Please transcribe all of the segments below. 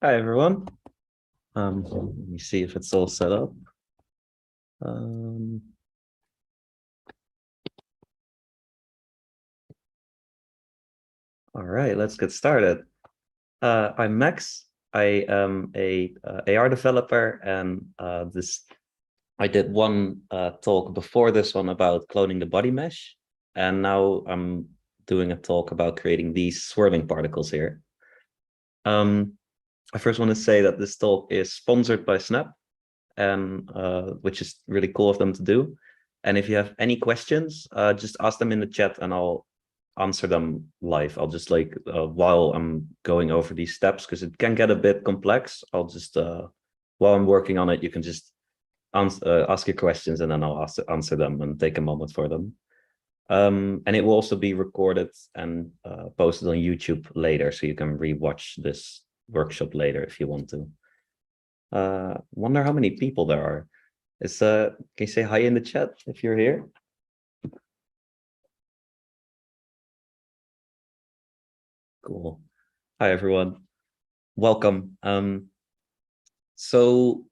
Hi, everyone. Let me see if it's all set up. All right, let's get started. I'm Max. I am a AR developer, and I did one talk before this one about cloning the body mesh, and now I'm doing a talk about creating these swirling particles here. I first want to say that this talk is sponsored by Snap, and which is really cool of them to do. And if you have any questions, just ask them in the chat and I'll answer them live. I'll just while I'm going over these steps, because it can get a bit complex. I'll just, while I'm working on it, you can just ask your questions and then I'll answer them and take a moment for them. And it will also be recorded and posted on YouTube later, so you can rewatch this workshop later if you want to. Wonder how many people there are. Can you say hi in the chat if you're here? Cool. Hi everyone. Welcome. So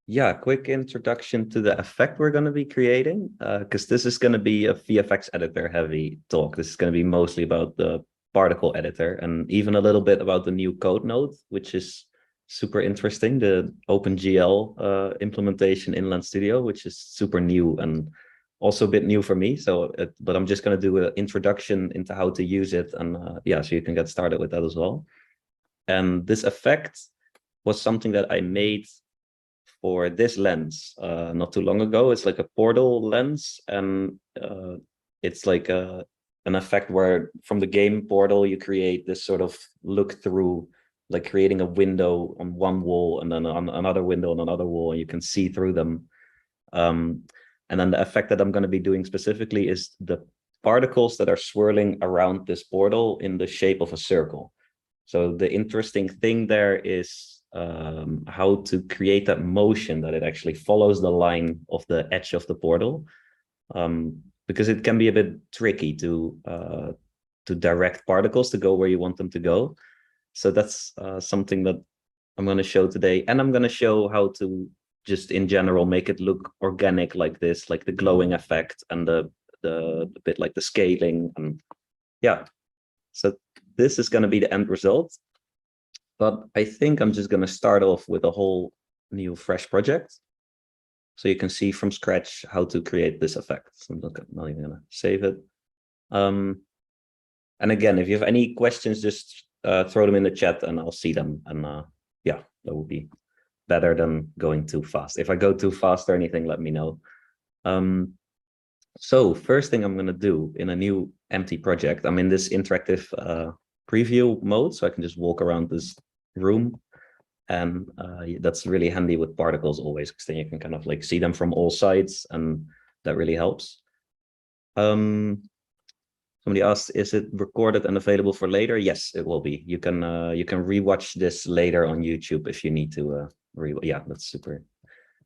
yeah, quick introduction to the effect we're going to be creating, because this is going to be a VFX editor heavy talk. This is going to be mostly about the particle editor and even a little bit about the new code node, which is super interesting, the OpenGL implementation in Land Studio, which is super new and also a bit new for me. But I'm just going to do an introduction into how to use it, and yeah, so you can get started with that as well. And this effect was something that I made for this lens not too long ago. It's like a portal lens, and it's like an effect where from the game Portal you create this sort of look through, like creating a window on one wall and then on another window on another wall, and you can see through them. And then the effect that I'm going to be doing specifically is the particles that are swirling around this portal in the shape of a circle. So the interesting thing there is how to create that motion that it actually follows the line of the edge of the portal, because it can be a bit tricky to direct particles to go where you want them to go. So that's something that I'm going to show today, and I'm going to show how to just in general make it look organic like this, like the glowing effect and the bit like the scaling, and yeah. So this is going to be the end result. But I think I'm just going to start off with a whole new fresh project, so you can see from scratch how to create this effect. So I'm not even going to save it. And again, if you have any questions, just throw them in the chat and I'll see them. And yeah, that would be better than going too fast. If I go too fast or anything, let me know. So first thing I'm going to do in a new empty project, I'm in this interactive preview mode, so I can just walk around this room, and that's really handy with particles always, because then you can kind of like see them from all sides, and that really helps. Somebody asked, is it recorded and available for later? Yes, it will be. You can rewatch this later on YouTube if you need to. Yeah, that's super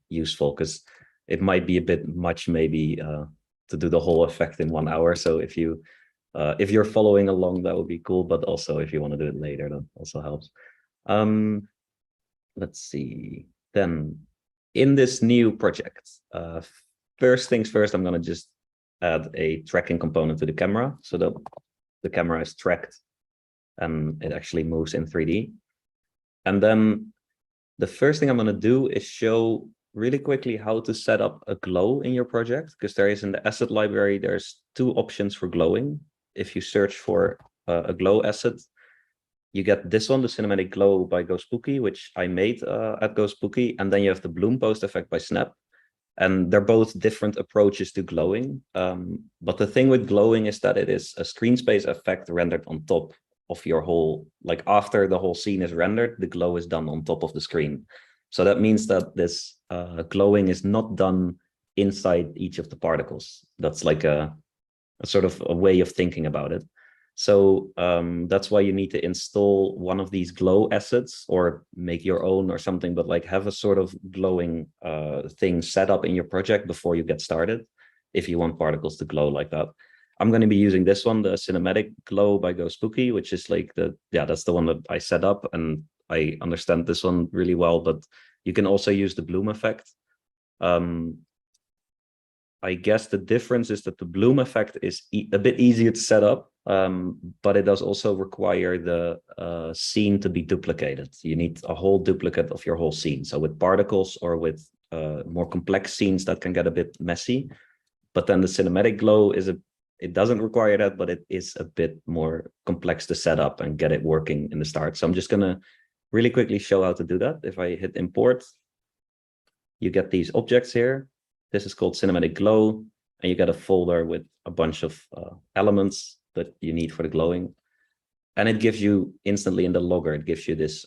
useful, because it might be a bit much maybe to do the whole effect in 1 hour. So if you're following along, that would be cool. But also if you want to do it later, that also helps. Let's see. Then in this new project, first things first, I'm going to just add a tracking component to the camera, so that the camera is tracked and it actually moves in 3D. And then the first thing I'm going to do is show really quickly how to set up a glow in your project, because there is in the asset library, there's 2 options for glowing. If you search for a glow asset, you get this one, the cinematic glow by GoSpooky, which I made at GoSpooky, and then you have the bloom post effect by Snap. And they're both different approaches to glowing. But the thing with glowing is that it is a screen space effect rendered on top of your whole, like after the whole scene is rendered, the glow is done on top of the screen. So that means that this glowing is not done inside each of the particles. That's like a sort of a way of thinking about it. So that's why you need to install one of these glow assets, or make your own or something, but like have a sort of glowing thing set up in your project before you get started, if you want particles to glow like that. I'm going to be using this one, the cinematic glow by GoSpooky, which is like that's the one that I set up, and I understand this one really well, but you can also use the bloom effect. I guess the difference is that the bloom effect is a bit easier to set up, but it does also require the scene to be duplicated. You need a whole duplicate of your whole scene. So with particles or with more complex scenes, that can get a bit messy. But then the cinematic glow it doesn't require that, but it is a bit more complex to set up and get it working in the start. So I'm just gonna really quickly show how to do that. If I hit import, you get these objects here. This is called cinematic glow, and you get a folder with a bunch of elements that you need for the glowing. And it gives you instantly in the logger, it gives you this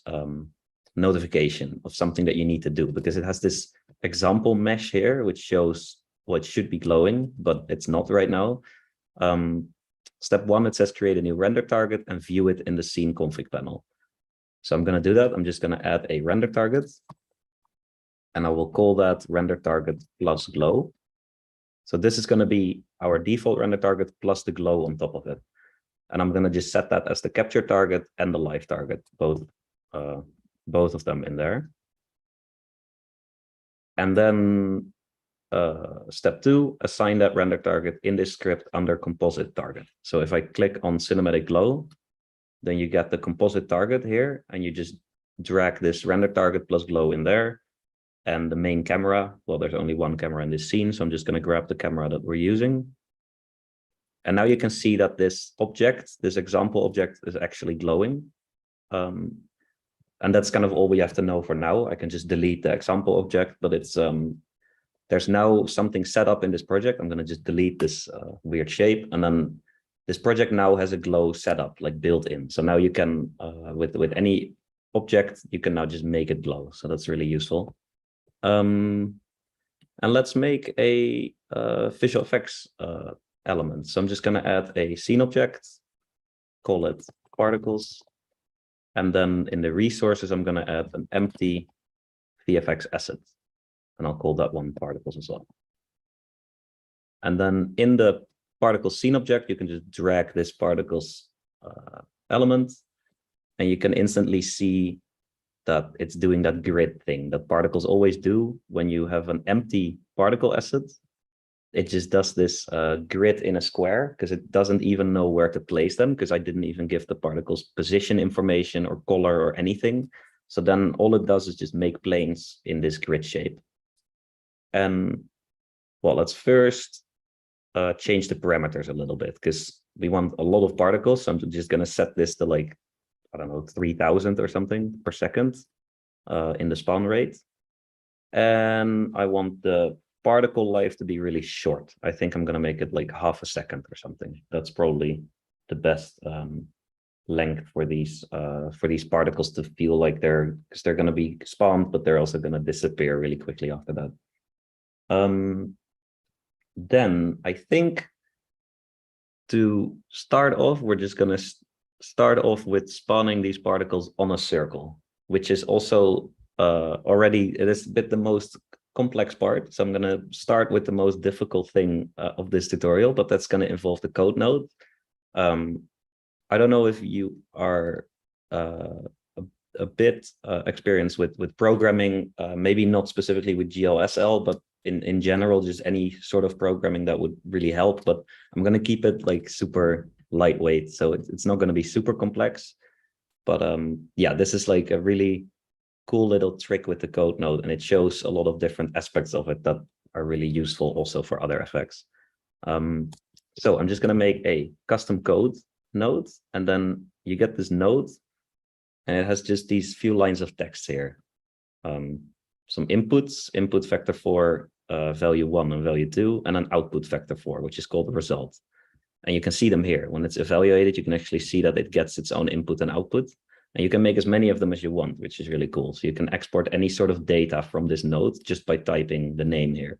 notification of something that you need to do, because it has this example mesh here, which shows what should be glowing, but it's not right now. Step 1, it says create a new render target and view it in the scene config panel. So I'm going to do that. I'm just going to add a render target, and I will call that render target plus glow. So this is going to be our default render target plus the glow on top of it. And I'm going to just set that as the capture target and the live target, both of them in there. And then step 2, assign that render target in this script under composite target. So if I click on cinematic glow, then you get the composite target here, and you just drag this render target plus glow in there. And the main camera, well, there's only one camera in this scene, so I'm just going to grab the camera that we're using. And now you can see that this object, this example object, is actually glowing. And that's kind of all we have to know for now. I can just delete the example object, but it's there's now something set up in this project. I'm going to just delete this weird shape, and then this project now has a glow setup, like built in. So now you can, with any object, you can now just make it glow. So that's really useful. And let's make a visual effects element. So I'm just going to add a scene object, call it particles. And then in the resources, I'm going to add an empty VFX asset. And I'll call that one particles as well. And then in the particle scene object, you can just drag this particles element, and you can instantly see that it's doing that grid thing that particles always do when you have an empty particle asset. It just does this grid in a square, because it doesn't even know where to place them, because I didn't even give the particles position information or color or anything. So then all it does is just make planes in this grid shape. And well, let's first change the parameters a little bit, because we want a lot of particles. So I'm just going to set this to, like, I don't know, 3000 or something per second in the spawn rate. And I want the particle life to be really short. I think I'm going to make it like half a second or something. That's probably the best length for these particles to feel like they're going to be spawned, but they're also going to disappear really quickly after that. Then I think to start off, we're just going to start off with spawning these particles on a circle, which is also already, it is a bit the most complex part. So I'm going to start with the most difficult thing of this tutorial, but that's going to involve the code node. I don't know if you are a bit experienced with programming, maybe not specifically with GLSL, but in general, just any sort of programming that would really help. But I'm going to keep it like super lightweight, so it's not going to be super complex. But yeah, this is like a really cool little trick with the code node, and it shows a lot of different aspects of it that are really useful also for other effects. So I'm just going to make a custom code node, and then you get this node, and it has just these few lines of text here. Some inputs, input vector 4, value 1 and value 2, and an output vector 4, which is called the result. And you can see them here. When it's evaluated, you can actually see that it gets its own input and output. And you can make as many of them as you want, which is really cool. So you can export any sort of data from this node just by typing the name here.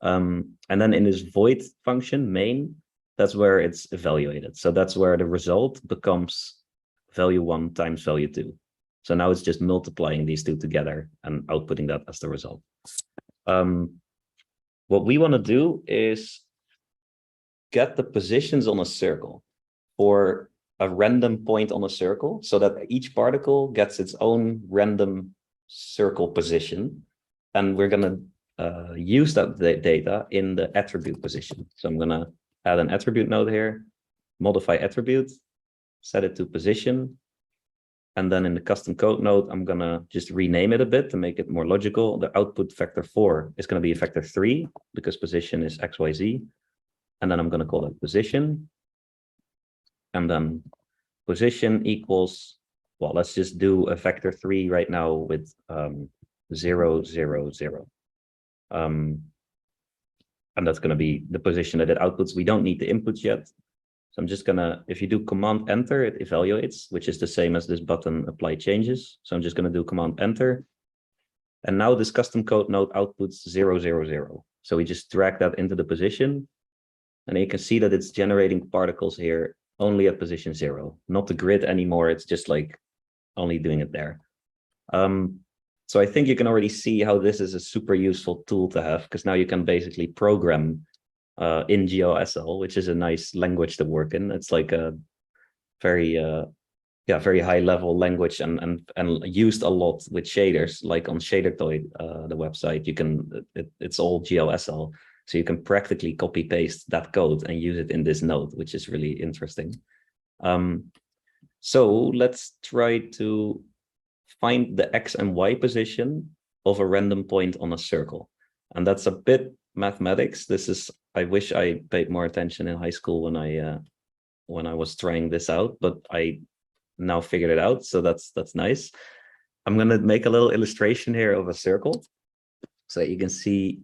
And then in this void function, main, that's where it's evaluated. So that's where the result becomes value 1 times value 2. So now it's just multiplying these two together and outputting that as the result. What we want to do is get the positions on a circle for a random point on a circle so that each particle gets its own random circle position. And we're going to use that data in the attribute position. So I'm going to add an attribute node here, modify attribute, set it to position. And then in the custom code node, I'm going to just rename it a bit to make it more logical. The output vector 4 is going to be a vector 3 because position is XYZ. And then I'm going to call it position. And then position equals, well, let's just do a vector 3 right now with 0, 0, 0. And that's going to be the position that it outputs. We don't need the inputs yet. So I'm just gonna, if you do command enter, it evaluates, which is the same as this button apply changes. So I'm just gonna do command enter. And now this custom code node outputs 0, 0, 0. So we just drag that into the position. And you can see that it's generating particles here only at position 0, not the grid anymore. It's just like only doing it there. So I think you can already see how this is a super useful tool to have, because now you can basically program in GeoSL, which is a nice language to work in. It's like a very very high level language and used a lot with shaders, like on ShaderToy, the website. You can it's all GeoSL, so you can practically copy paste that code and use it in this node, which is really interesting. So let's try to find the X and Y position of a random point on a circle, and that's a bit mathematics. This is, I wish I paid more attention in high school when I was trying this out, but I now figured it out, so that's nice. I'm going to make a little illustration here of a circle so that you can see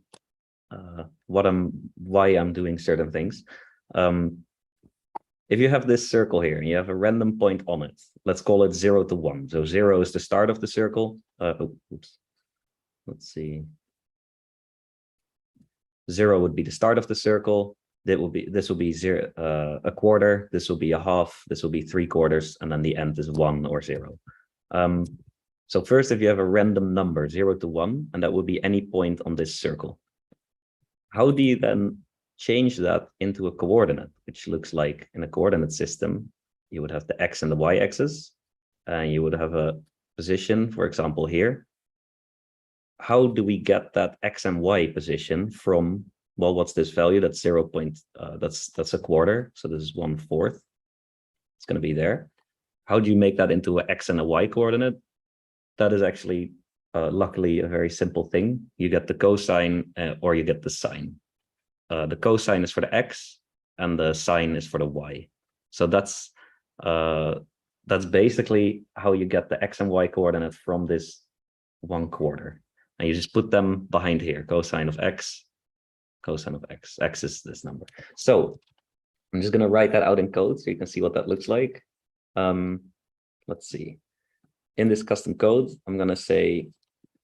why I'm doing certain things. If you have this circle here and you have a random point on it, let's call it 0 to 1. So 0 is the start of the circle. Oops. Let's see. 0 would be the start of the circle. This will be 0, a quarter. This will be a half. This will be 3/4, and then the end is 1 or 0. So first, if you have a random number 0 to 1, and that would be any point on this circle, how do you then change that into a coordinate, which looks like in a coordinate system, you would have the X and the Y axis, and you would have a position, for example, here. How do we get that X and Y position from, well, what's this value? That's 0. That's a quarter. So this is 1/4. It's going to be there. How do you make that into an X and a Y coordinate? That is actually, luckily, a very simple thing. You get the cosine or you get the sine. The cosine is for the X and the sine is for the Y. So that's basically how you get the X and Y coordinate from this 1/4. And you just put them behind here, cosine of X, cosine of X. X is this number. So I'm just going to write that out in code so you can see what that looks like. Let's see. In this custom code, I'm going to say,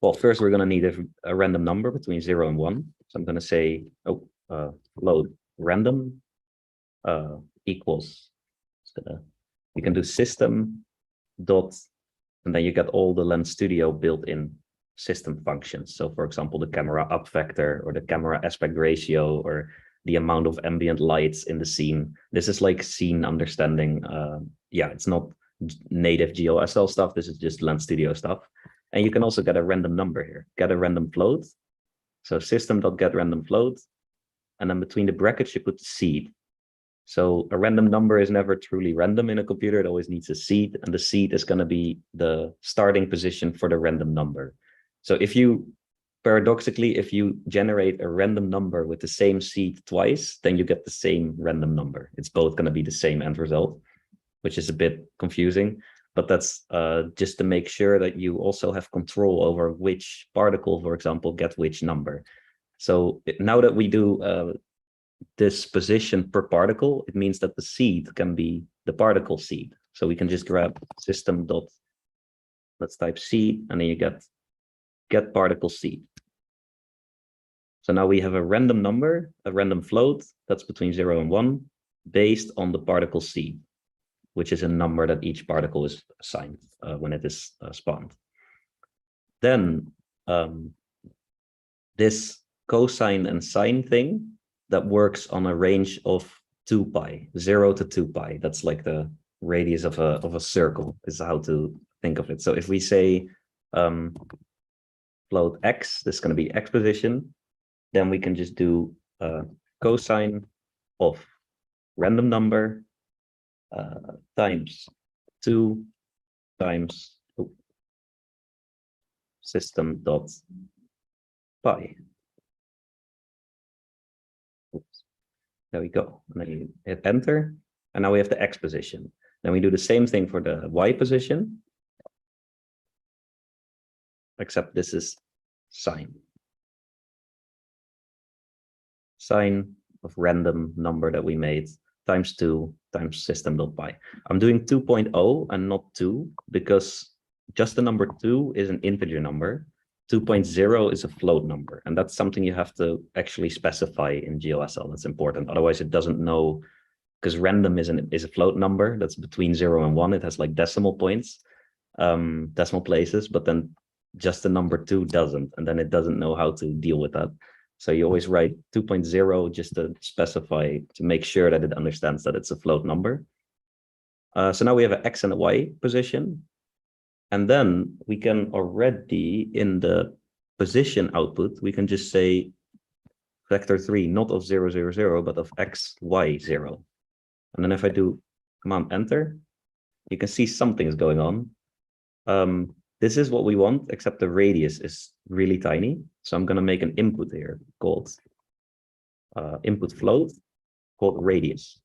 well, first we're going to need a random number between 0 and 1. So I'm going to say, load random equals, you can do system dot, and then you get all the Lens Studio built-in system functions. So for example, the camera up vector or the camera aspect ratio or the amount of ambient lights in the scene. This is like scene understanding. It's not native GeoSL stuff. This is just Lens Studio stuff. And you can also get a random number here, get a random float. So system.getRandomFloat, and then between the brackets, you put the seed. So a random number is never truly random in a computer. It always needs a seed, and the seed is going to be the starting position for the random number. So paradoxically, if you generate a random number with the same seed twice, then you get the same random number. It's both going to be the same end result, which is a bit confusing, but that's just to make sure that you also have control over which particle, for example, get which number. So now that we do this position per particle, it means that the seed can be the particle seed. So we can just grab system dot, let's type seed, and then you get particle seed. So now we have a random number, a random float that's between 0 and 1 based on the particle seed, which is a number that each particle is assigned when it is spawned. Then this cosine and sine thing that works on a range of 2 pi, 0 to 2 pi. That's like the radius of a circle is how to think of it. So if we say float x, this is going to be x position, then we can just do cosine of random number times 2 times system dot pi. Oops. There we go. And then you hit enter, and now we have the x position. Then we do the same thing for the y position, except this is sine. Sine of random number that we made times 2 times system.pi. I'm doing 2.0 and not 2 because just the number 2 is an integer number. 2.0 is a float number, and that's something you have to actually specify in GLSL. That's important. Otherwise, it doesn't know, because random is a float number that's between 0 and 1. It has like decimal points, decimal places, but then just the number 2 doesn't, and then it doesn't know how to deal with that. So you always write 2.0 just to specify, to make sure that it understands that it's a float number. So now we have an x and a y position. And then we can already, in the position output, we can just say vector 3, not of 0, 0, 0, but of x, y, 0. And then if I do command enter, you can see something is going on. This is what we want, except the radius is really tiny. So I'm going to make an input here called input float called radius.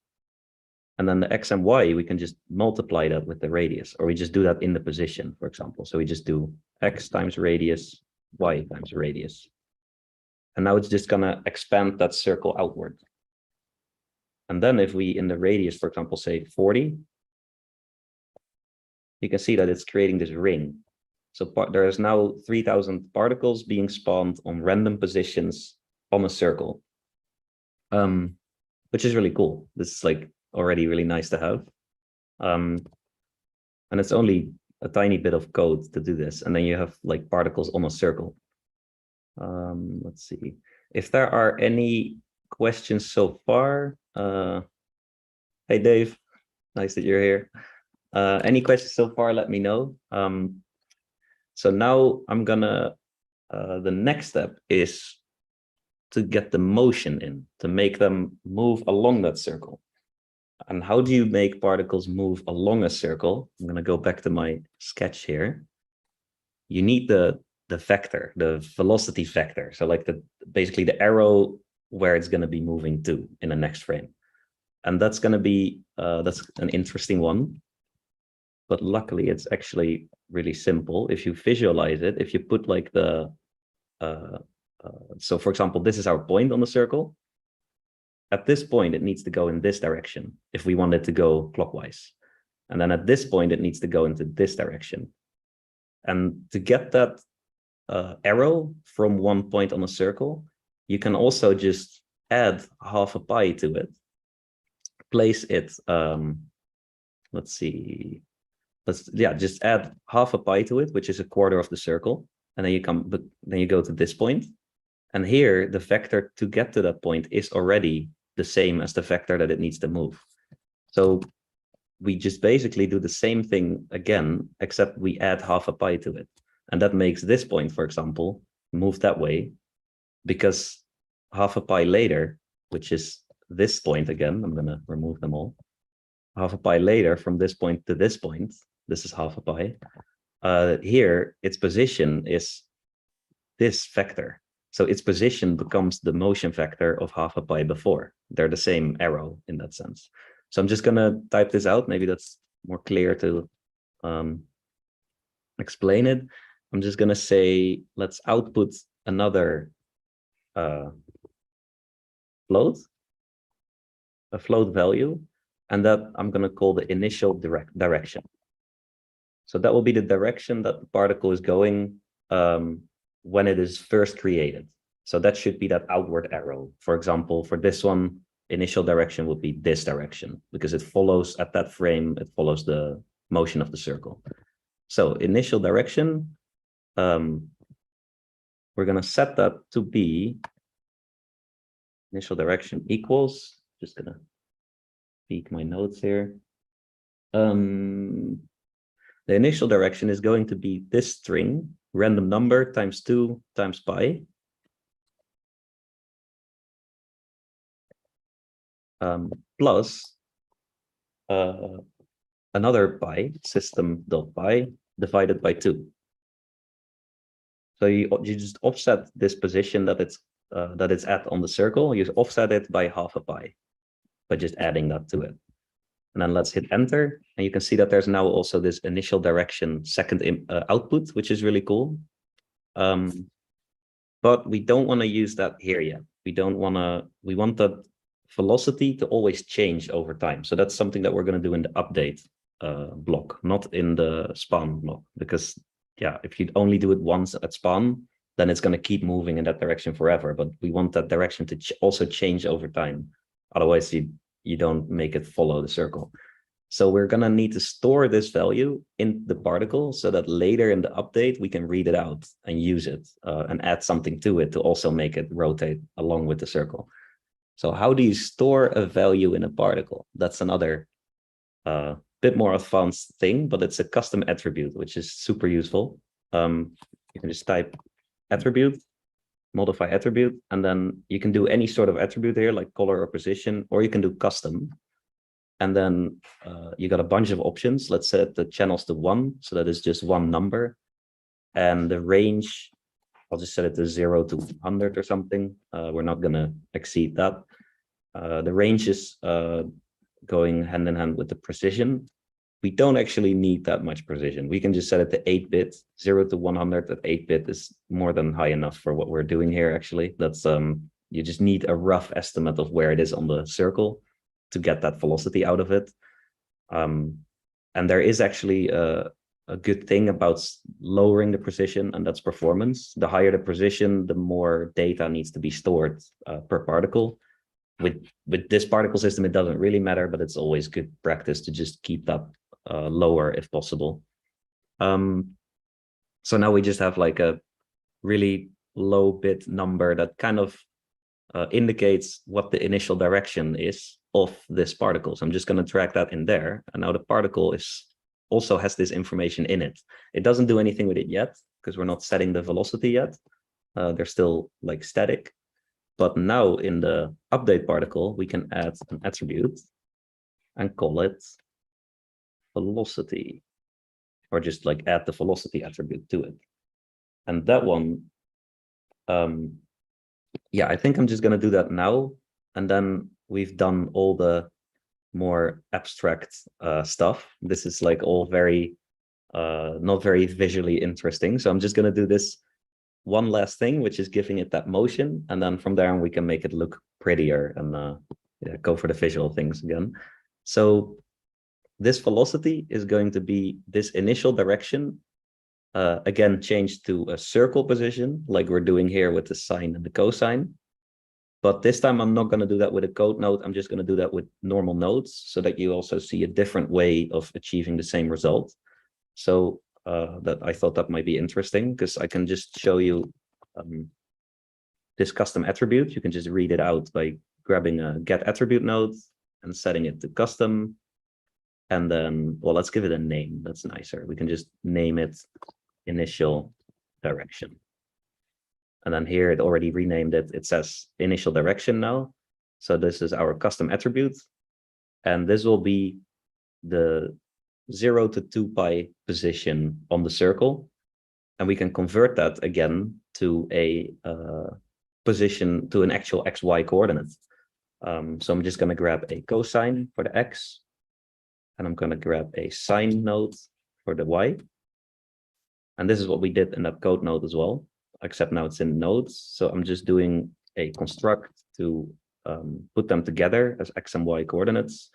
And then the x and y, we can just multiply that with the radius, or we just do that in the position, for example. So we just do x times radius, y times radius. And now it's just going to expand that circle outward. And then if we, in the radius, for example, say 40, you can see that it's creating this ring. So there is now 3,000 particles being spawned on random positions on a circle, which is really cool. This is like already really nice to have. And it's only a tiny bit of code to do this. And then you have like particles on a circle. Let's see if there are any questions so far. Hey, Dave, nice that you're here. Any questions so far, let me know. So now I'm gonna, the next step is to get the motion in, to make them move along that circle. And how do you make particles move along a circle? I'm gonna go back to my sketch here. You need the vector, the velocity vector. So like basically the arrow where it's gonna be moving to in the next frame. And that's gonna be, that's an interesting one. But luckily it's actually really simple. If you visualize it, if you put like the, so for example, this is our point on the circle. At this point, it needs to go in this direction if we want it to go clockwise. And then at this point, it needs to go into this direction. And to get that arrow from one point on a circle, you can also just add half a pi to it, place it, let's see, just add half a pi to it, which is a quarter of the circle. And then you go to this point. And here, the vector to get to that point is already the same as the vector that it needs to move. So we just basically do the same thing again, except we add half a pi to it. And that makes this point, for example, move that way, because half a pi later, which is this point again, I'm going to remove them all. Half a pi later from this point to this point, this is half a pi. Here, its position is this vector. So its position becomes the motion vector of half a pi before. They're the same arrow in that sense. So I'm just going to type this out. Maybe that's more clear to explain it. I'm just going to say, let's output another float, a float value, and that I'm going to call the initial direction. So that will be the direction that the particle is going when it is first created. So that should be that outward arrow. For example, for this one, initial direction would be this direction, because it follows at that frame, it follows the motion of the circle. So initial direction, we're going to set that to be initial direction equals, just going to peek my notes here. The initial direction is going to be this string, random number times 2 times pi. Plus another pi, system.pi, divided by 2. So you just offset this position that it's at on the circle. You offset it by half a pi by just adding that to it. And then let's hit enter. And you can see that there's now also this initial direction second output, which is really cool. But we don't want to use that here yet. We want that velocity to always change over time. So that's something that we're going to do in the update block, not in the spawn block, because yeah, if you only do it once at spawn, then it's going to keep moving in that direction forever. But we want that direction to also change over time. Otherwise, you don't make it follow the circle. So we're going to need to store this value in the particle so that later in the update, we can read it out and use it and add something to it to also make it rotate along with the circle. So how do you store a value in a particle? That's another bit more advanced thing, but it's a custom attribute, which is super useful. You can just type attribute, modify attribute, and then you can do any sort of attribute here, like color or position, or you can do custom. And then you got a bunch of options. Let's set the channels to 1, so that is just one number. And the range, I'll just set it to 0 to 100 or something. We're not going to exceed that. The range is going hand in hand with the precision. We don't actually need that much precision. We can just set it to 8-bit. 0 to 100 at 8-bit is more than high enough for what we're doing here, actually. That's you just need a rough estimate of where it is on the circle to get that velocity out of it. And there is actually a good thing about lowering the precision, and that's performance. The higher the precision, the more data needs to be stored per particle. With this particle system, it doesn't really matter, but it's always good practice to just keep that lower if possible. So now we just have like a really low bit number that kind of indicates what the initial direction is of this particle. So I'm just going to drag that in there. And now the particle also has this information in it. It doesn't do anything with it yet because we're not setting the velocity yet. They're still like static. But now in the update particle, we can add an attribute and call it velocity, or just like add the velocity attribute to it. And that one, yeah, I think I'm just going to do that now. And then we've done all the more abstract stuff. This is like all very, not very visually interesting. So I'm just going to do this one last thing, which is giving it that motion. And then from there, we can make it look prettier and yeah, go for the visual things again. So this velocity is going to be this initial direction, again, changed to a circle position, like we're doing here with the sine and the cosine. But this time I'm not going to do that with a code node. I'm just going to do that with normal nodes so that you also see a different way of achieving the same result. So that I thought that might be interesting because I can just show you this custom attribute. You can just read it out by grabbing a get attribute node and setting it to custom. And then, well, let's give it a name. That's nicer. We can just name it initial direction. And then here it already renamed it. It says initial direction now. So this is our custom attribute. And this will be the 0 to 2 pi position on the circle. And we can convert that again to a position, to an actual XY coordinate. So I'm just going to grab a cosine for the X. And I'm going to grab a sine node for the Y. And this is what we did in that code node as well, except now it's in nodes. So I'm just doing a construct to put them together as X and Y coordinates.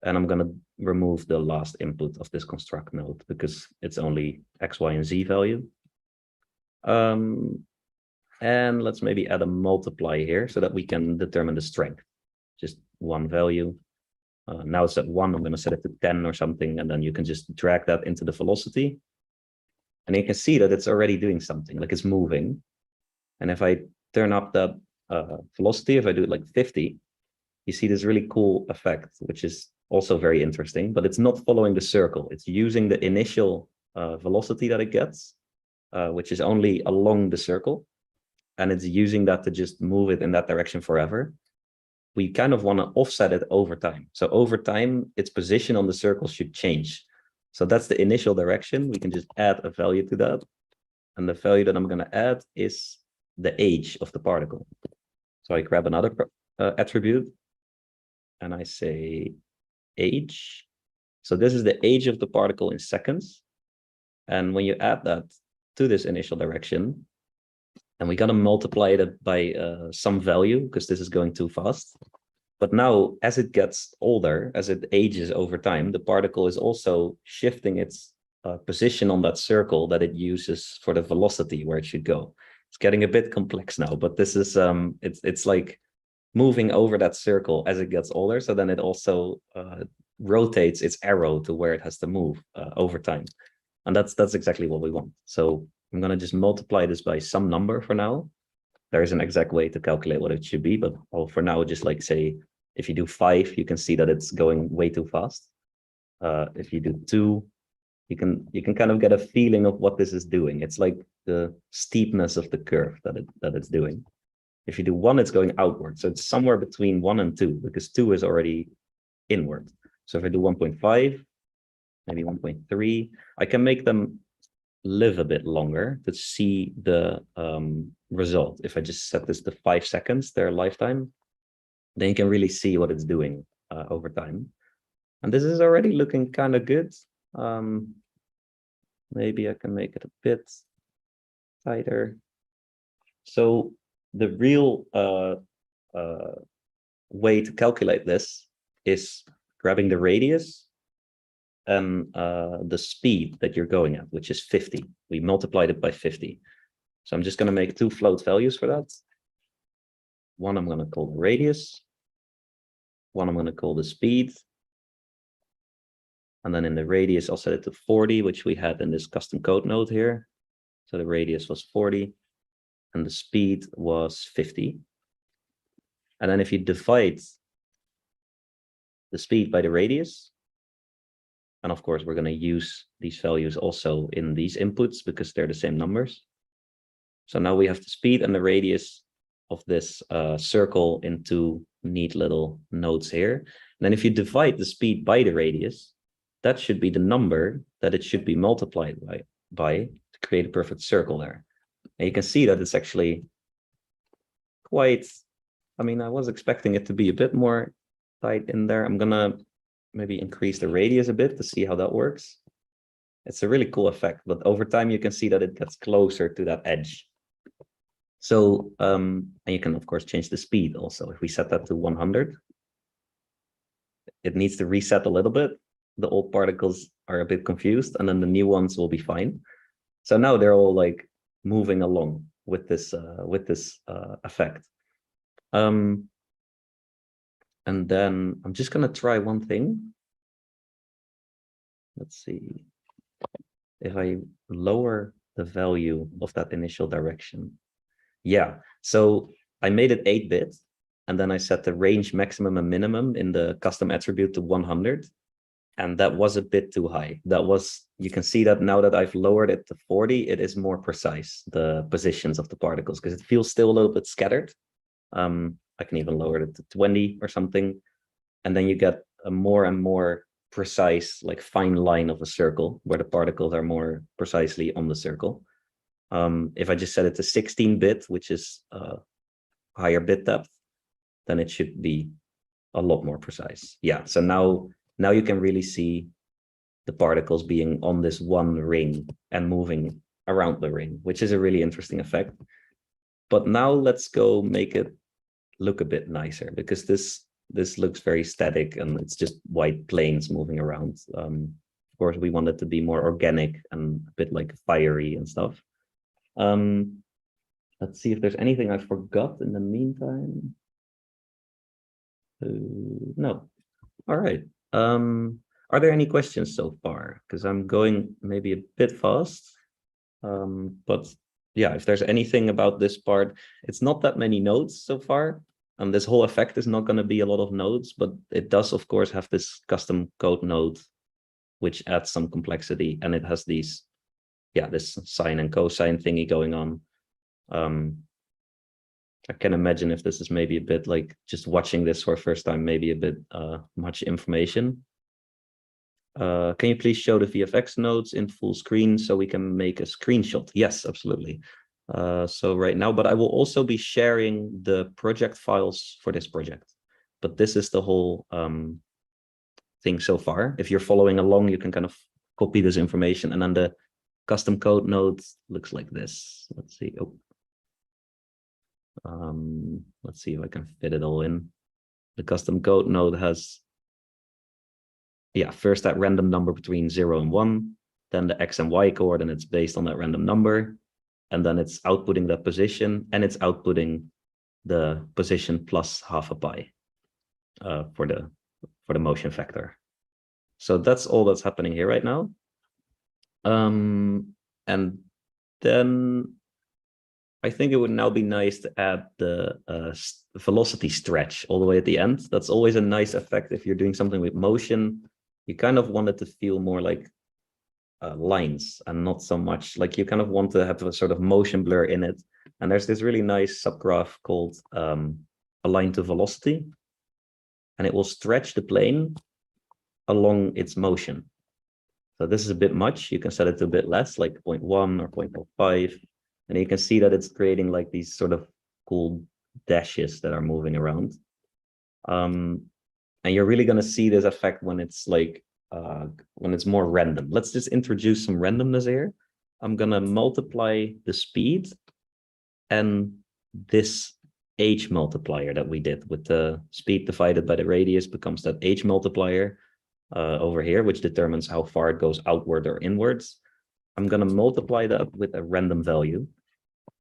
And I'm going to remove the last input of this construct node because it's only X, Y, and Z value. And let's maybe add a multiply here so that we can determine the strength. Just one value. Now it's at 1, I'm going to set it to 10 or something, and then you can just drag that into the velocity. And you can see that it's already doing something, like it's moving. And if I turn up that velocity, if I do it like 50, you see this really cool effect, which is also very interesting, but it's not following the circle. It's using the initial velocity that it gets, which is only along the circle, and it's using that to just move it in that direction forever. We kind of want to offset it over time. So over time, its position on the circle should change. So that's the initial direction. We can just add a value to that. And the value that I'm going to add is the age of the particle. So I grab another attribute and I say age. So this is the age of the particle in seconds. And when you add that to this initial direction, and we got to multiply it by some value because this is going too fast. But now, as it gets older, as it ages over time, the particle is also shifting its position on that circle that it uses for the velocity where it should go. It's getting a bit complex now, but this is it's like moving over that circle as it gets older. So then it also rotates its arrow to where it has to move over time, and that's exactly what we want. So I'm going to just multiply this by some number for now. There is an exact way to calculate what it should be, but I'll for now just like say, if you do 5, you can see that it's going way too fast. If you do 2, you can kind of get a feeling of what this is doing. It's like the steepness of the curve that it's doing. If you do 1, it's going outward. So it's somewhere between 1 and 2, because 2 is already inward. So if I do 1.5, maybe 1.3, I can make them live a bit longer to see the result. If I just set this to 5 seconds, their lifetime, then you can really see what it's doing over time. And this is already looking kind of good. Maybe I can make it a bit tighter. So the real way to calculate this is grabbing the radius and the speed that you're going at, which is 50. We multiplied it by 50. So I'm just going to make 2 float values for that. One I'm going to call the radius. One I'm going to call the speed. And then in the radius, I'll set it to 40, which we had in this custom code node here. So the radius was 40 and the speed was 50. And then if you divide the speed by the radius, and of course, we're going to use these values also in these inputs because they're the same numbers. So now we have the speed and the radius of this circle into neat little nodes here. And then if you divide the speed by the radius, that should be the number that it should be multiplied by to create a perfect circle there. And you can see that it's actually quite, I mean, I was expecting it to be a bit more tight in there. I'm going to maybe increase the radius a bit to see how that works. It's a really cool effect, but over time you can see that it gets closer to that edge. So, and you can of course change the speed also. If we set that to 100, it needs to reset a little bit. The old particles are a bit confused and then the new ones will be fine. So now they're all like moving along with this effect. And then I'm just going to try one thing. Let's see. If I lower the value of that initial direction. Yeah, so I made it 8-bit. And then I set the range maximum and minimum in the custom attribute to 100. And that was a bit too high. That was, you can see that now that I've lowered it to 40, it is more precise, the positions of the particles, because it feels still a little bit scattered. I can even lower it to 20 or something. And then you get a more and more precise, like fine line of a circle where the particles are more precisely on the circle. If I just set it to 16-bit, which is higher bit depth, then it should be a lot more precise. Yeah, so now you can really see the particles being on this one ring and moving around the ring, which is a really interesting effect. But now let's go make it look a bit nicer, because this looks very static and it's just white planes moving around. Of course, we want it to be more organic and a bit like fiery and stuff. Let's see if there's anything I forgot in the meantime. No. All right. Are there any questions so far? Because I'm going maybe a bit fast. But yeah, if there's anything about this part, it's not that many nodes so far. And this whole effect is not going to be a lot of nodes, but it does, of course, have this custom code node, which adds some complexity. And it has these, this sine and cosine thingy going on. I can imagine if this is maybe a bit like just watching this for the first time, maybe a bit much information. Can you please show the VFX nodes in full screen so we can make a screenshot? Yes, absolutely. So right now, but I will also be sharing the project files for this project. But this is the whole thing so far. If you're following along, you can kind of copy this information, and then the custom code node looks like this. Let's see. Let's see if I can fit it all in. The custom code node has, first that random number between 0 and 1, then the X and Y coordinates based on that random number, and then it's outputting that position, and it's outputting the position plus half a pi for the motion factor. So that's all that's happening here right now. And then I think it would now be nice to add the velocity stretch all the way at the end. That's always a nice effect if you're doing something with motion. You kind of want it to feel more like lines and not so much like you kind of want to have a sort of motion blur in it. And there's this really nice subgraph called align to velocity, and it will stretch the plane along its motion. So this is a bit much. You can set it to a bit less, like 0.1 or 0.05. And you can see that it's creating like these sort of cool dashes that are moving around. And you're really going to see this effect when it's like, when it's more random. Let's just introduce some randomness here. I'm going to multiply the speed and this h multiplier that we did with the speed divided by the radius becomes that h multiplier over here, which determines how far it goes outward or inwards. I'm going to multiply that with a random value,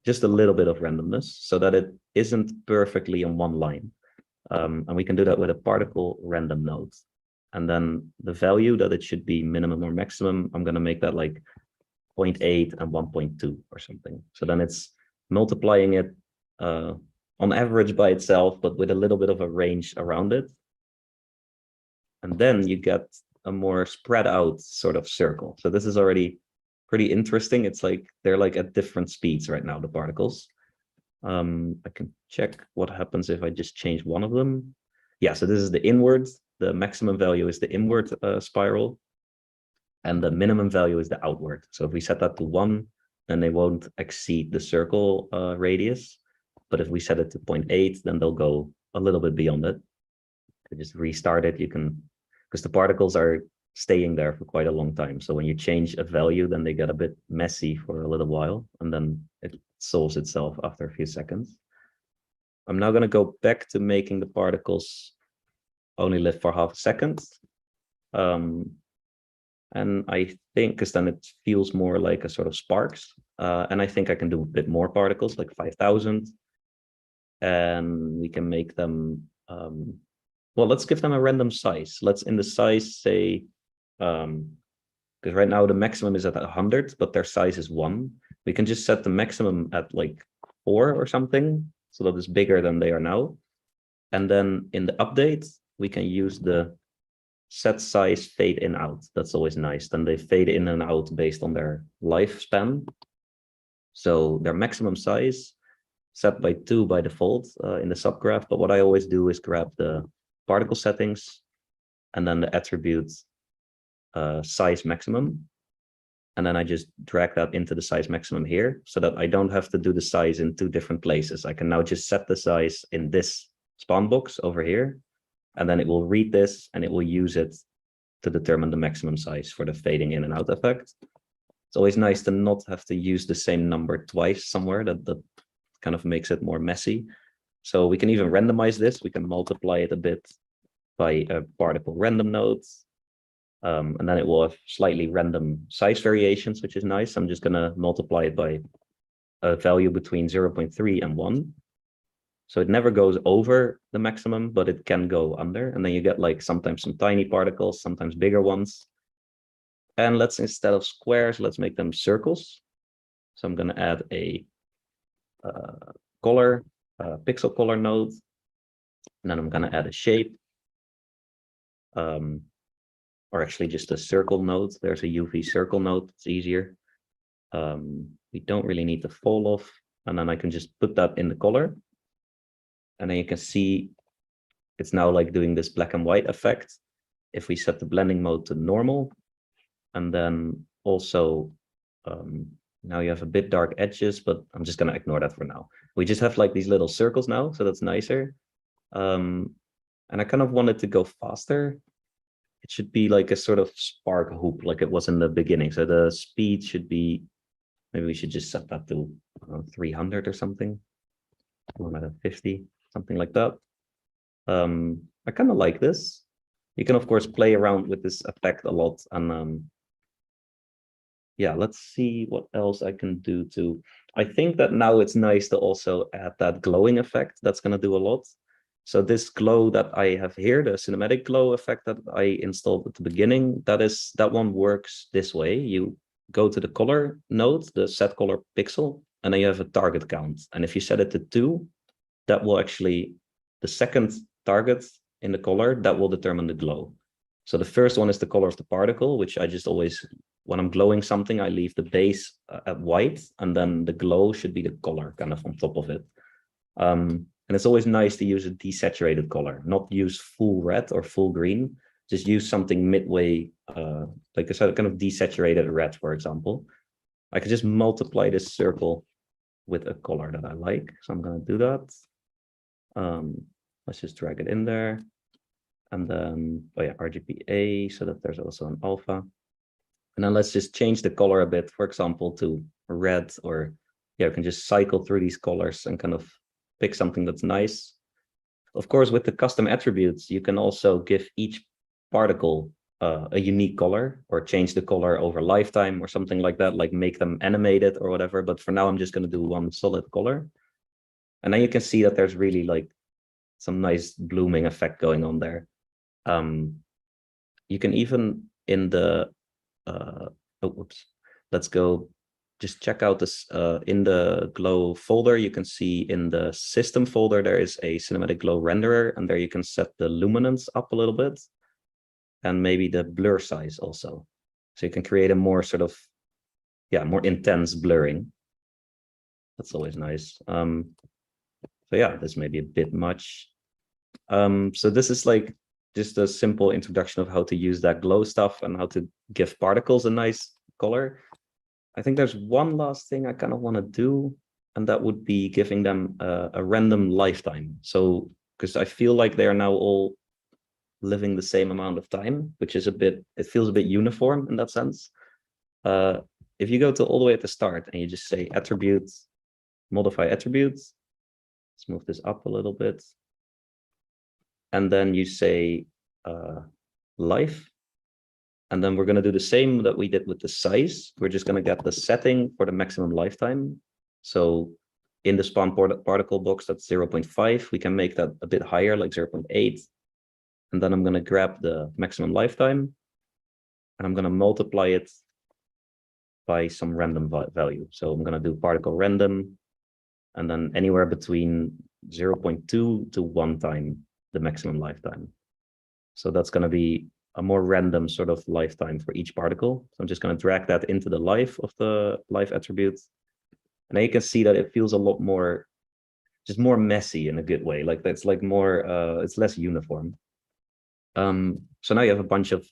just a little bit of randomness, so that it isn't perfectly on one line. And we can do that with a particle random node. And then the value that it should be minimum or maximum, I'm going to make that like 0.8 and 1.2 or something. So then it's multiplying it on average by itself, but with a little bit of a range around it. And then you get a more spread out sort of circle. So this is already pretty interesting. It's like they're like at different speeds right now, the particles. I can check what happens if I just change one of them. Yeah, so this is the inward. The maximum value is the inward spiral, and the minimum value is the outward. So if we set that to 1, then they won't exceed the circle radius. But if we set it to 0.8, then they'll go a little bit beyond it. To just restart it, you can, because the particles are staying there for quite a long time. So when you change a value, then they get a bit messy for a little while, and then it solves itself after a few seconds. I'm now going to go back to making the particles only live for half a second. And I think, because then it feels more like a sort of sparks. And I think I can do a bit more particles, like 5,000. And we can make them, well, let's give them a random size. Let's in the size say, because right now the maximum is at 100, but their size is 1. We can just set the maximum at like 4 or something, so that it's bigger than they are now. And then in the update, we can use the set size fade in out. That's always nice. Then they fade in and out based on their lifespan. So their maximum size set by 2 by default in the subgraph. But what I always do is grab the particle settings and then the attribute size maximum. And then I just drag that into the size maximum here so that I don't have to do the size in 2 different places. I can now just set the size in this spawn box over here, and then it will read this and it will use it to determine the maximum size for the fading in and out effect. It's always nice to not have to use the same number twice somewhere. That kind of makes it more messy. So we can even randomize this. We can multiply it a bit by a particle random node. And then it will have slightly random size variations, which is nice. I'm just going to multiply it by a value between 0.3 and 1. So it never goes over the maximum, but it can go under. And then you get like sometimes some tiny particles, sometimes bigger ones. And let's, instead of squares, let's make them circles. So I'm going to add a color, pixel color node. And then I'm going to add a shape. Or actually just a circle node. There's a UV circle node. It's easier. We don't really need the fall off. And then I can just put that in the color. And then you can see it's now like doing this black and white effect. If we set the blending mode to normal, and then also now you have a bit dark edges, but I'm just going to ignore that for now. We just have like these little circles now, so that's nicer. And I kind of wanted to go faster. It should be like a sort of spark hoop like it was in the beginning. So the speed should be, maybe we should just set that to 300 or something, 150, something like that. I kind of like this. You can, of course, play around with this effect a lot. And yeah, let's see what else I can do to. I think that now it's nice to also add that glowing effect. That's going to do a lot. So this glow that I have here, the cinematic glow effect that I installed at the beginning, that one works this way. You go to the color node, the set color pixel, and then you have a target count. And if you set it to 2, that will actually, the second target in the color, that will determine the glow. So the first one is the color of the particle, which I just always, when I'm glowing something, I leave the base at white, and then the glow should be the color kind of on top of it. And it's always nice to use a desaturated color, not use full red or full green. Just use something midway, like a kind of desaturated red, for example. I could just multiply this circle with a color that I like. So I'm going to do that. Let's just drag it in there. And then, oh yeah, RGBA, so that there's also an alpha. And then let's just change the color a bit, for example, to red, or yeah, you can just cycle through these colors and kind of pick something that's nice. Of course, with the custom attributes, you can also give each particle a unique color, or change the color over lifetime or something like that, like make them animated or whatever. But for now, I'm just going to do one solid color. And then you can see that there's really like some nice blooming effect going on there. You can even in the, let's go just check out this in the glow folder. You can see in the system folder, there is a cinematic glow renderer, and there you can set the luminance up a little bit, and maybe the blur size also. So you can create a more sort of, yeah, more intense blurring. That's always nice. So yeah, this may be a bit much. So this is like just a simple introduction of how to use that glow stuff and how to give particles a nice color. I think there's one last thing I kind of want to do, and that would be giving them a random lifetime. So, because I feel like they are now all living the same amount of time, which is a bit, it feels a bit uniform in that sense. If you go to all the way at the start and you just say attributes, modify attributes, let's move this up a little bit. And then you say life. And then we're going to do the same that we did with the size. We're just going to get the setting for the maximum lifetime. So in the spawn particle box, that's 0.5. We can make that a bit higher, like 0.8. And then I'm going to grab the maximum lifetime, and I'm going to multiply it by some random value. So I'm going to do particle random, and then anywhere between 0.2 to 1 time the maximum lifetime. So that's going to be a more random sort of lifetime for each particle. So I'm just going to drag that into the life of the life attribute. And then you can see that it feels a lot more, just more messy in a good way. Like that's like more, it's less uniform. So now you have a bunch of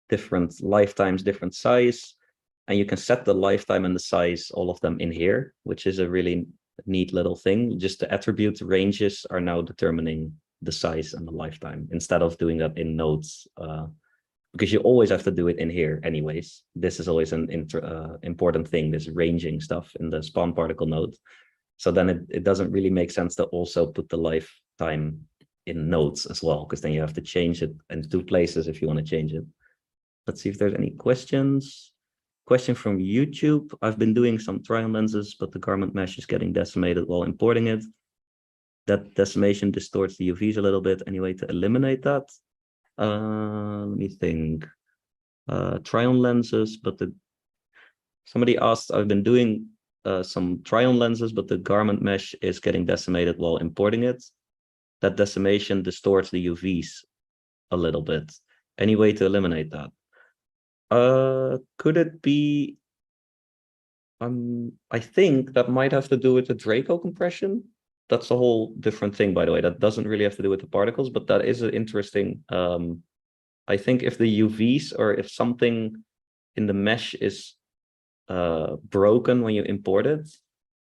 different lifetimes, different size, and you can set the lifetime and the size, all of them in here, which is a really neat little thing. Just the attribute ranges are now determining the size and the lifetime instead of doing that in nodes, because you always have to do it in here anyways. This is always an important thing, this ranging stuff in the spawn particle node. So then it doesn't really make sense to also put the lifetime in nodes as well, because then you have to change it in 2 places if you want to change it. Let's see if there's any questions. Question from YouTube. I've been doing some trial lenses, but the garment mesh is getting decimated while importing it. That decimation distorts the UVs a little bit. Any way to eliminate that? Let me think. Try-on lenses, but somebody asked, I've been doing some try-on lenses, but the garment mesh is getting decimated while importing it. that decimation distorts the UVs a little bit. Any way to eliminate that? Could it be? I think that might have to do with the Draco compression. That's a whole different thing, by the way. That doesn't really have to do with the particles, but that is an interesting. I think if the UVs or if something in the mesh is broken when you import it,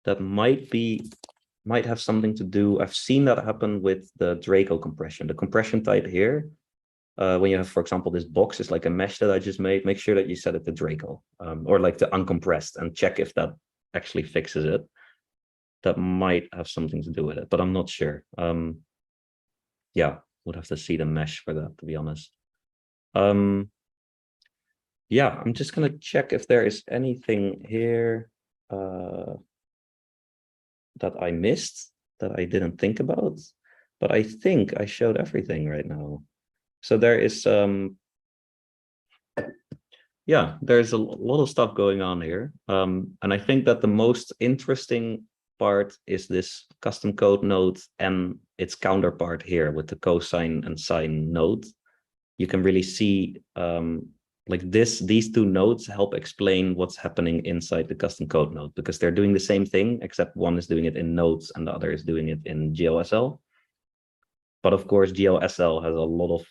that might have something to do. I've seen that happen with the Draco compression. The compression type here, when you have, for example, this box is like a mesh that I just made, make sure that you set it to Draco or like to uncompressed and check if that actually fixes it. That might have something to do with it, but I'm not sure. Yeah, would have to see the mesh for that, to be honest. Yeah, I'm just gonna check if there is anything here that I missed, that I didn't think about, but I think I showed everything right now. So there is yeah, there's a lot of stuff going on here. And I think that the most interesting part is this custom code node and its counterpart here with the cosine and sine node. You can really see like these two nodes help explain what's happening inside the custom code node, because they're doing the same thing, except one is doing it in nodes and the other is doing it in GLSL. But of course, GLSL has a lot of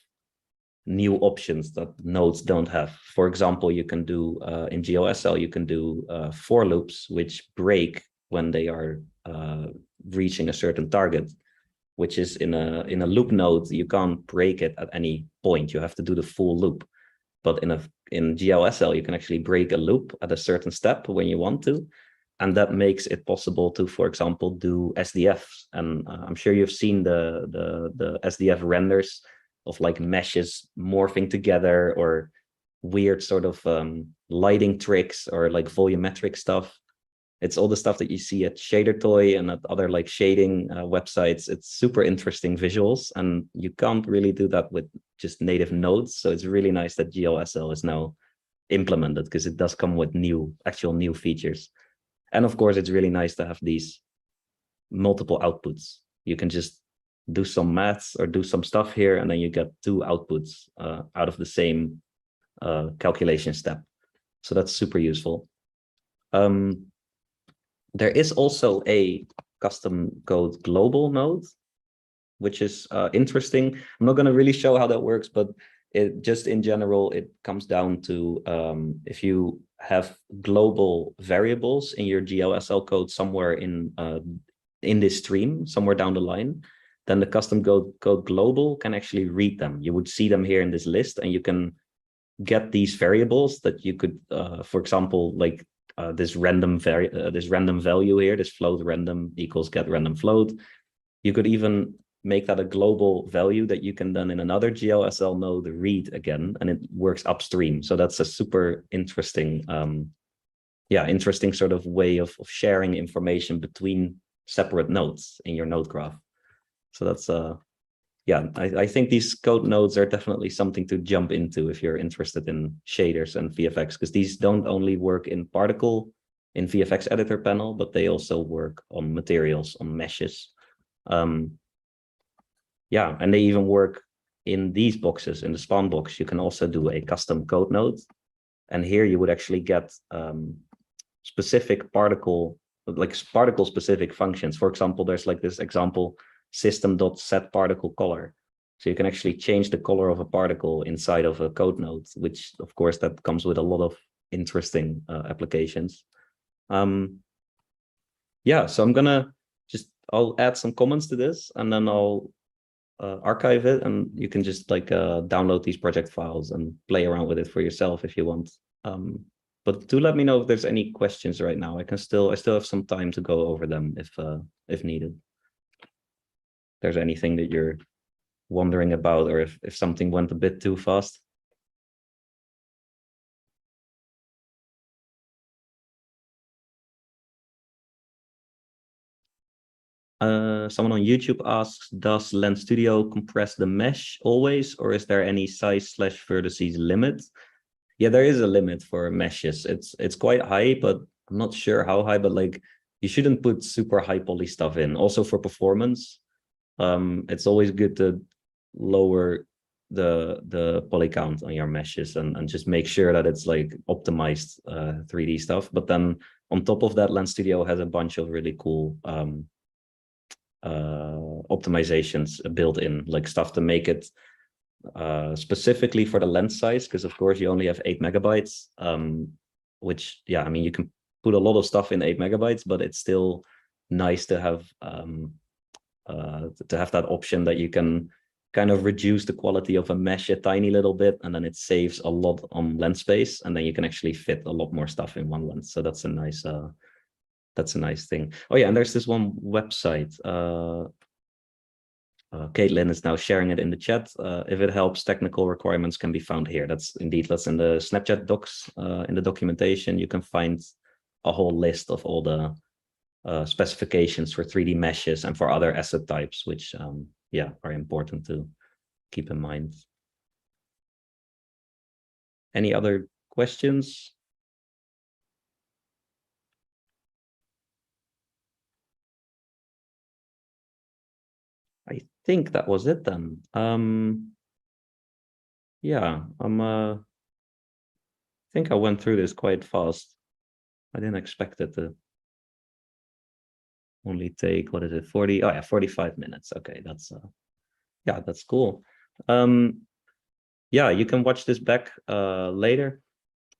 new options that nodes don't have. For example, you can do in GLSL, you can do for loops, which break when they are reaching a certain target, which is in a loop node, you can't break it at any point. You have to do the full loop. But in GLSL, you can actually break a loop at a certain step when you want to. And that makes it possible to, for example, do SDFs. And I'm sure you've seen the SDF renders of like meshes morphing together or weird sort of lighting tricks or like volumetric stuff. It's all the stuff that you see at Shader Toy and at other like shading websites. It's super interesting visuals, and you can't really do that with just native nodes. So it's really nice that GLSL is now implemented, because it does come with actual new features. And of course, it's really nice to have these multiple outputs. You can just do some maths or do some stuff here, and then you get two outputs out of the same calculation step. So that's super useful. There is also a custom code global node, which is interesting. I'm not going to really show how that works, but it just in general, it comes down to if you have global variables in your GLSL code somewhere in this stream, somewhere down the line, then the custom code global can actually read them. You would see them here in this list, and you can get these variables that you could, for example, like this random value here, this float random equals get random float. You could even make that a global value that you can then in another GLSL node read again, and it works upstream. So that's a super interesting, interesting sort of way of sharing information between separate nodes in your node graph. So that's I think these code nodes are definitely something to jump into if you're interested in shaders and VFX, because these don't only work in particle in VFX editor panel, but they also work on materials, on meshes. And they even work in these boxes. In the spawn box, you can also do a custom code node. And here you would actually get specific particle specific functions. For example, there's like this example, system.setParticle color. So you can actually change the color of a particle inside of a code node, which of course that comes with a lot of interesting applications. So I'm gonna I'll add some comments to this, and then I'll archive it, and you can just like download these project files and play around with it for yourself if you want. But do let me know if there's any questions right now. I still have some time to go over them if needed. If there's anything that you're wondering about, or if something went a bit too fast. Someone on YouTube asks, does Lens Studio compress the mesh always, or is there any size/vertices limit? Yeah, there is a limit for meshes. It's quite high, but I'm not sure how high, but like you shouldn't put super high poly stuff in. Also for performance, it's always good to lower the poly count on your meshes and just make sure that it's like optimized 3D stuff. But then on top of that, Lens Studio has a bunch of really cool optimizations built in, like stuff to make it specifically for the lens size, because of course you only have 8 megabytes, which, yeah, I mean, you can put a lot of stuff in 8 megabytes, but it's still nice to have that option that you can kind of reduce the quality of a mesh a tiny little bit, and then it saves a lot on lens space, and then you can actually fit a lot more stuff in one lens. So that's a nice thing. Oh yeah, and there's this one website. Caitlin is now sharing it in the chat. If it helps, technical requirements can be found here. That's in the Snapchat docs. In the documentation, you can find a whole list of all the specifications for 3D meshes and for other asset types, which yeah, are important to keep in mind. Any other questions? I think that was it then. Yeah, I think I went through this quite fast. I didn't expect it to only take, what is it, 40? Oh yeah, 45 minutes. Okay, that's yeah, that's cool. Yeah, you can watch this back later.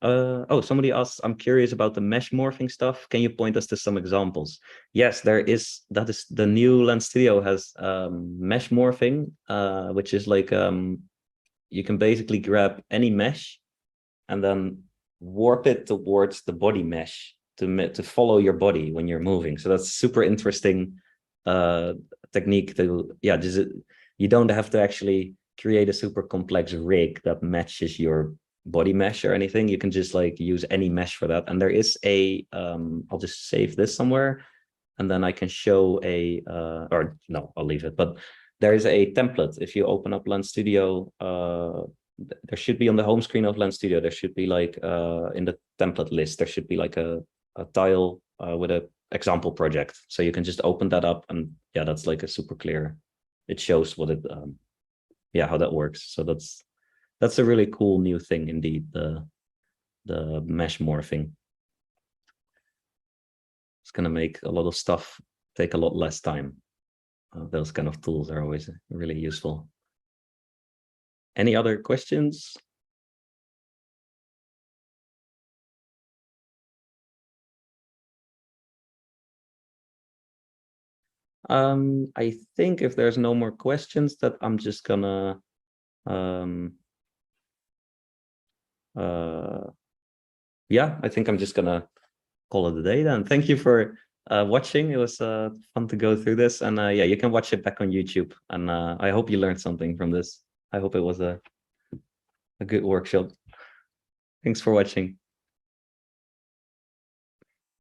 Oh, somebody asked, I'm curious about the mesh morphing stuff. Can you point us to some examples? Yes, there is. That is the new Lens Studio has mesh morphing, which is like you can basically grab any mesh and then warp it towards the body mesh to follow your body when you're moving. So that's super interesting technique to, yeah, just you don't have to actually create a super complex rig that matches your body mesh or anything. You can just like use any mesh for that. And there is a I'll just save this somewhere and then I can show a or no, I'll leave it, but there is a template. If you open up Lens Studio, there should be on the home screen of Lens Studio, there should be like in the template list, there should be like a tile with a example project. So you can just open that up and yeah, that's like a super clear, it shows what it yeah, how that works. So that's a really cool new thing indeed, the mesh morphing. It's going to make a lot of stuff take a lot less time. Those kind of tools are always really useful. Any other questions? I think if there's no more questions, that I'm just gonna yeah, I think I'm just gonna call it a day then. Thank you for watching. It was fun to go through this, and yeah, you can watch it back on YouTube. And I hope you learned something from this. I hope it was a good workshop. Thanks for watching.